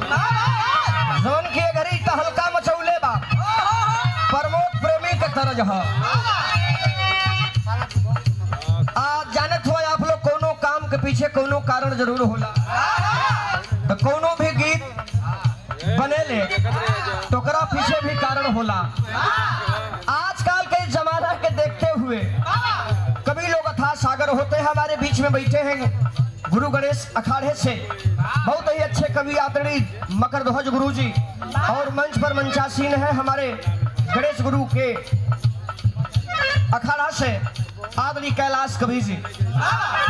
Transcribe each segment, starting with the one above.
जोन के घरी तहलका मचौले बा प्रमोद प्रेमी के तरज ह। आज जानत हो आप लोग कोनो काम के पीछे कोनो कारण जरूर होला, तो कोनो भी गीत बनेले तो ओकरा पीछे भी कारण होला। आजकल के जमाना के देखते हुए कभी लोग अथाह सागर होते हैं हमारे बीच में बैठे हैं गुरु गणेश अखाड़े से, बहुत ही अच्छे कवि आदरणीय मकर ध्वज गुरु जी, और मंच पर मंचासीन है हमारे गणेश गुरु के अखाड़ा से आदरणीय कैलाश कवि जी।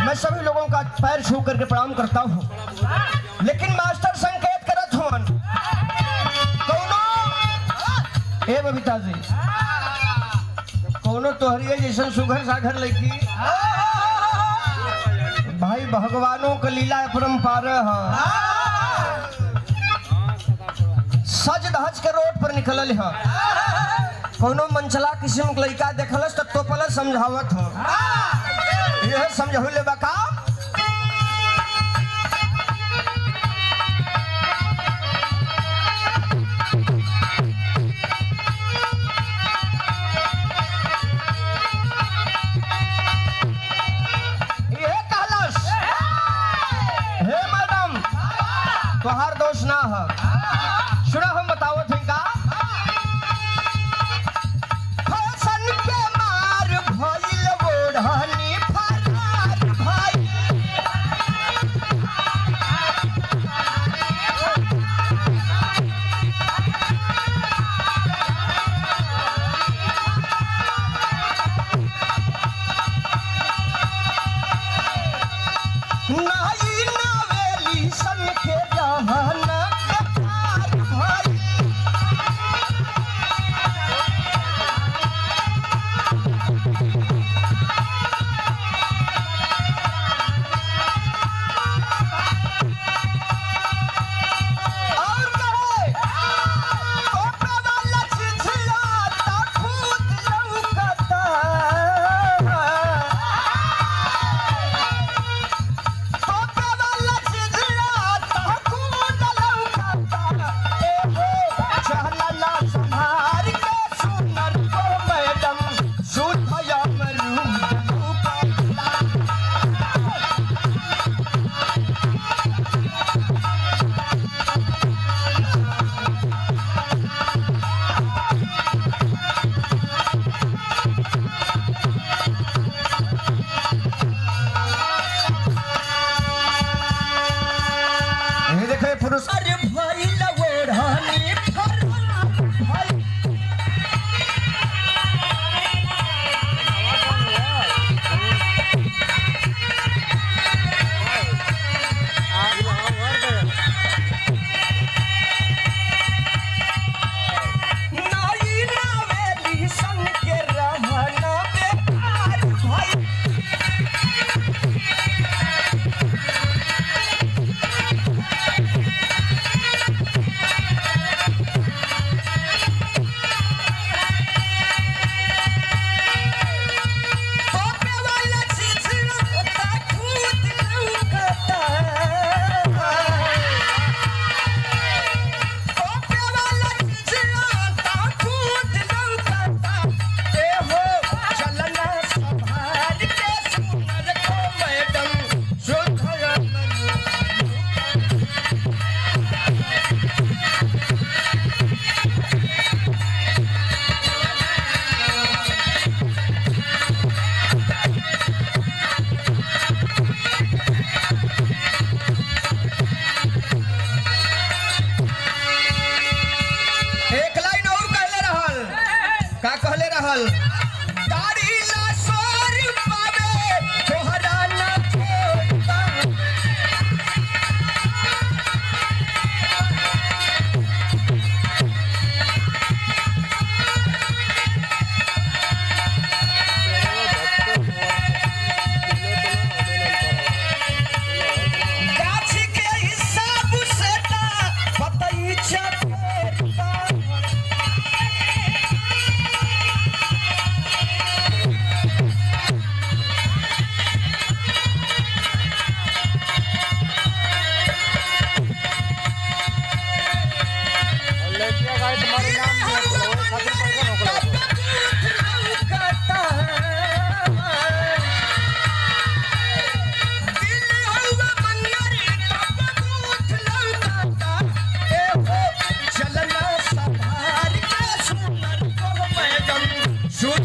मैं सभी लोगों का पैर छू करके प्रणाम करता हूँ, लेकिन मास्टर संकेत करत हूँ कौनो ए बबीता जी कौनो तोहरिए जैसन सुघर साघर लड़की भाई भगवानों का लीला परम्पार है। सज धज के रोड पर निकलल है, कोनो मंचला किस्म के लड़का देखलस तो तोपल समझावत हो, यह समझौले बका तोहार दोष ना है। सुना हम बतावत हैं का फसन के मार भइल बोढ़नी फरार भाई नहीं नवेली सन के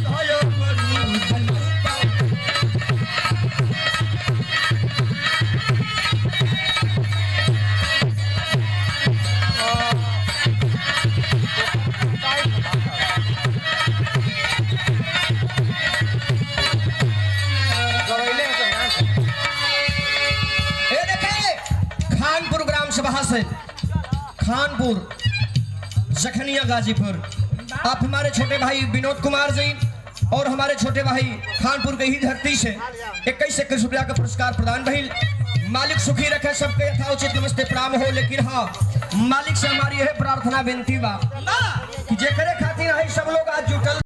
भयो मरुदन खानपुर ग्राम सभा से खानपुर जखनिया गाजीपुर आप हमारे छोटे भाई विनोद कुमार जी और हमारे छोटे भाई खानपुर के ही धरती से 21 रुपया का पुरस्कार प्रदान भइल। मालिक सुखी रखे सबके यथाउचित नमस्ते प्रणाम हो। लेकिन हाँ मालिक से हमारी यह प्रार्थना विनती बा कि जेकरे खातिर है सब लोग आज जुटल